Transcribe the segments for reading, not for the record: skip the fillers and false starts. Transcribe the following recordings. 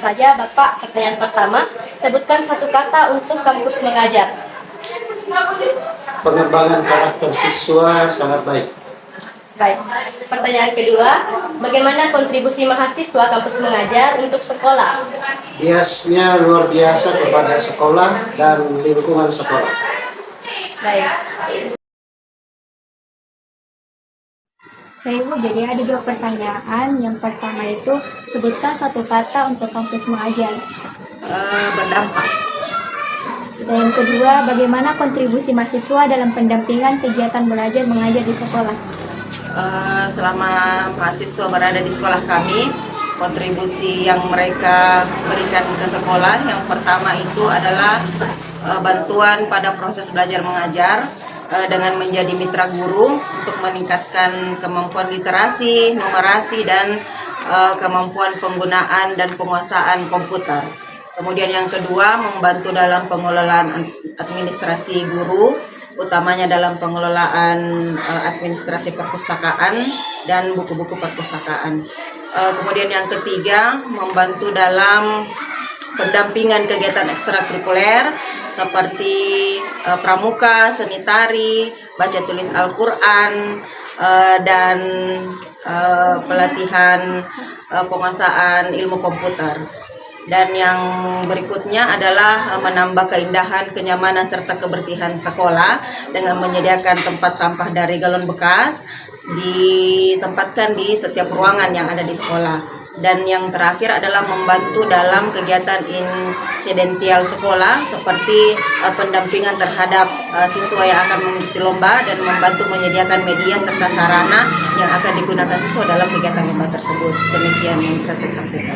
saja Bapak. Pertanyaan pertama, sebutkan satu kata untuk kampus mengajar. Pengembangan karakter siswa sangat baik. Baik. Pertanyaan kedua, bagaimana kontribusi mahasiswa kampus mengajar untuk sekolah? Biasnya luar biasa kepada sekolah dan lingkungan sekolah. Baik. Ibu, jadi ada dua pertanyaan. Yang pertama itu, sebutkan satu kata untuk kampus mengajar. Berdampak. Dan yang kedua, bagaimana kontribusi mahasiswa dalam pendampingan kegiatan belajar mengajar di sekolah? Selama mahasiswa berada di sekolah kami, kontribusi yang mereka berikan ke sekolah yang pertama itu adalah bantuan pada proses belajar mengajar dengan menjadi mitra guru untuk meningkatkan kemampuan literasi, numerasi, dan kemampuan penggunaan dan penguasaan komputer. Kemudian yang kedua, membantu dalam pengelolaan administrasi guru, utamanya dalam pengelolaan administrasi perpustakaan dan buku-buku perpustakaan. Kemudian yang ketiga, membantu dalam pendampingan kegiatan ekstrakurikuler seperti pramuka, seni tari, baca tulis Al-Quran, dan pelatihan penguasaan ilmu komputer. Dan yang berikutnya adalah menambah keindahan, kenyamanan, serta kebersihan sekolah dengan menyediakan tempat sampah dari galon bekas ditempatkan di setiap ruangan yang ada di sekolah. Dan yang terakhir adalah membantu dalam kegiatan insidental sekolah seperti pendampingan terhadap siswa yang akan mengikuti lomba dan membantu menyediakan media serta sarana yang akan digunakan siswa dalam kegiatan lomba tersebut. Demikian yang bisa saya sampaikan.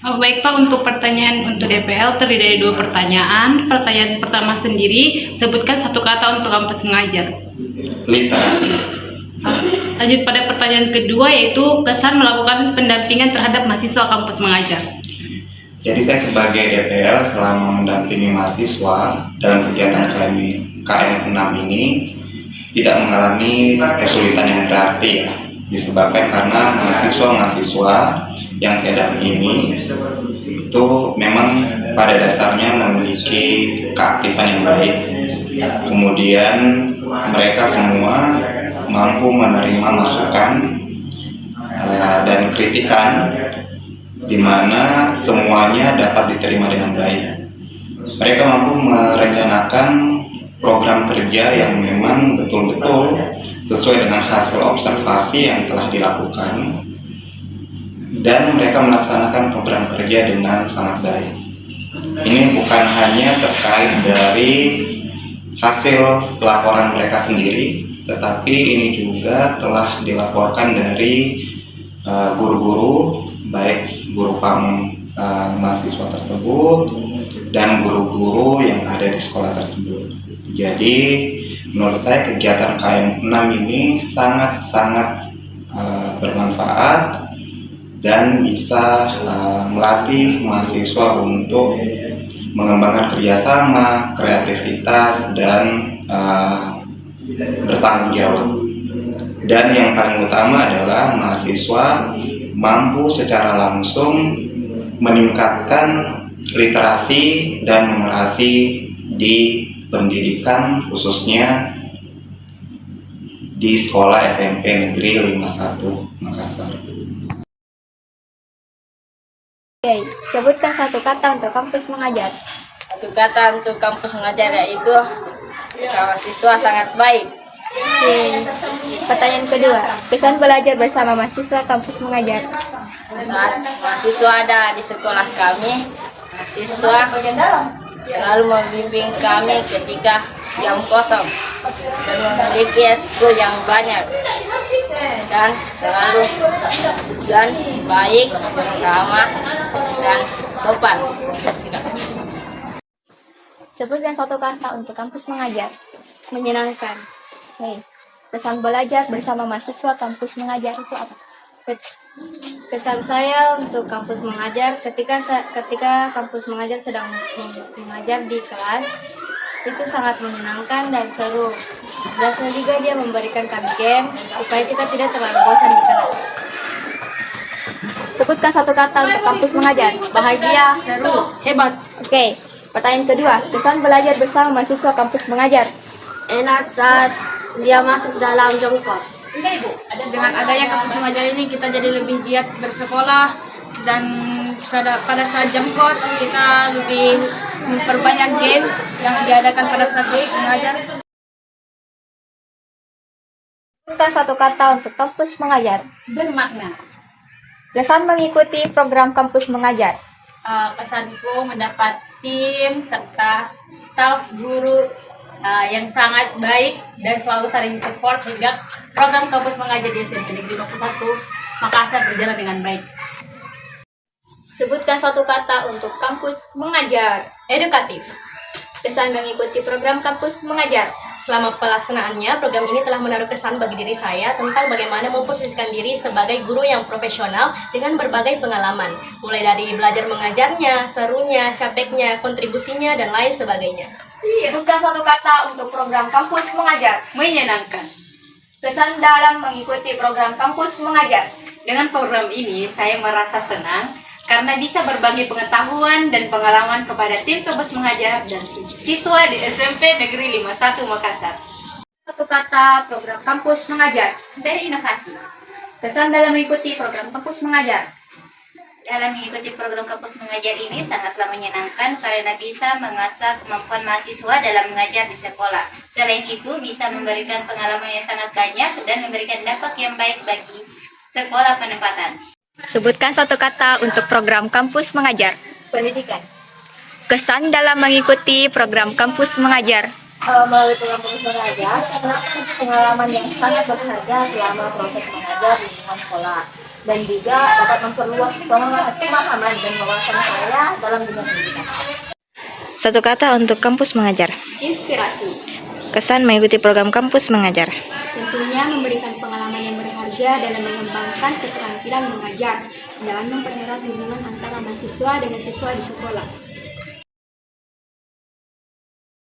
Baik Pak, untuk pertanyaan untuk DPL terdiri dari dua pertanyaan. Pertanyaan pertama sendiri, sebutkan satu kata untuk kampus mengajar. Literasi. Lanjut pada pertanyaan kedua, yaitu kesan melakukan pendampingan terhadap mahasiswa kampus mengajar. Jadi saya sebagai DPL selama mendampingi mahasiswa dalam kegiatan KM 6 ini tidak mengalami kesulitan yang berarti ya, disebabkan karena mahasiswa-mahasiswa yang saya dampingi itu memang pada dasarnya memiliki keaktifan yang baik. Kemudian mereka semua mampu menerima masukan dan kritikan di mana semuanya dapat diterima dengan baik. Mereka mampu merencanakan program kerja yang memang betul-betul sesuai dengan hasil observasi yang telah dilakukan, dan mereka melaksanakan program kerja dengan sangat baik. Ini bukan hanya terkait dari hasil laporan mereka sendiri, tetapi ini juga telah dilaporkan dari guru-guru, baik guru PAM mahasiswa tersebut dan guru-guru yang ada di sekolah tersebut. Jadi menurut saya kegiatan KM 6 ini sangat-sangat bermanfaat dan bisa melatih mahasiswa untuk mengembangkan kerjasama, kreativitas, dan bertanggung jawab. Dan yang paling utama adalah mahasiswa mampu secara langsung meningkatkan literasi dan numerasi di pendidikan, khususnya di sekolah SMP Negeri 51 Makassar. Oke, sebutkan satu kata untuk kampus mengajar. Satu kata untuk kampus mengajar yaitu mahasiswa sangat baik. Oke, pertanyaan kedua, kesan belajar bersama mahasiswa kampus mengajar. Saat mahasiswa ada di sekolah kami, mahasiswa selalu membimbing kami ketika jam kosong dan memiliki eskul yang banyak dan selalu dan baik, ramah, dan sopan. Sebutkan satu kata untuk kampus mengajar. Menyenangkan. Oke, kesan belajar bersama mahasiswa kampus mengajar itu apa? Kesan saya untuk kampus mengajar ketika kampus mengajar sedang mengajar di kelas, Itu sangat menyenangkan dan seru. Jelasnya juga dia memberikan kami game supaya kita tidak terlalu bosan di kelas. Sebutkan satu kata untuk kampus mengajar. Bahagia, seru, hebat. Oke, pertanyaan kedua. Kesan belajar bersama mahasiswa kampus mengajar. Enak saat dia masuk dalam jongkos. Dengan adanya kampus mengajar ini kita jadi lebih giat bersekolah dan pada saat jam kos kita lebih memperbanyak games yang diadakan pada saat kampus mengajar. Sebutkan satu kata untuk kampus mengajar. Bermakna. Kesan mengikuti program kampus mengajar. Pesanku mendapat tim serta staf guru yang sangat baik dan selalu saling support sehingga program kampus mengajar di SMP Negeri 51 Makassar berjalan dengan baik. Sebutkan satu kata untuk kampus mengajar. Edukatif. Kesan mengikuti program kampus mengajar. Selama pelaksanaannya, program ini telah menaruh kesan bagi diri saya tentang bagaimana memposisikan diri sebagai guru yang profesional dengan berbagai pengalaman, mulai dari belajar mengajarnya, serunya, capeknya, kontribusinya, dan lain sebagainya. Sebutkan satu kata untuk program kampus mengajar. Menyenangkan. Kesan dalam mengikuti program kampus mengajar. Dengan program ini, saya merasa senang karena bisa berbagi pengetahuan dan pengalaman kepada tim kampus mengajar dan siswa di SMP Negeri 51 Makassar. Satu kata program kampus mengajar. Berinovasi. Kesan dalam mengikuti program kampus mengajar. Dalam mengikuti program kampus mengajar ini sangatlah menyenangkan karena bisa mengasah kemampuan mahasiswa dalam mengajar di sekolah. Selain itu bisa memberikan pengalaman yang sangat banyak dan memberikan dampak yang baik bagi sekolah penempatan. Sebutkan satu kata untuk program kampus mengajar. Pendidikan. Kesan dalam mengikuti program kampus mengajar. Melalui program kampus mengajar, saya mendapatkan pengalaman yang sangat berharga selama proses mengajar di lingkungan sekolah. Dan juga dapat memperluas pemahaman dan wawasan saya dalam dunia pendidikan. Satu kata untuk kampus mengajar. Inspirasi. Kesan mengikuti program kampus mengajar. Tentunya memberikan pengalaman yang berharga dalam mengembangkan keterampilan mengajar dan mempererat hubungan antara mahasiswa dengan siswa di sekolah.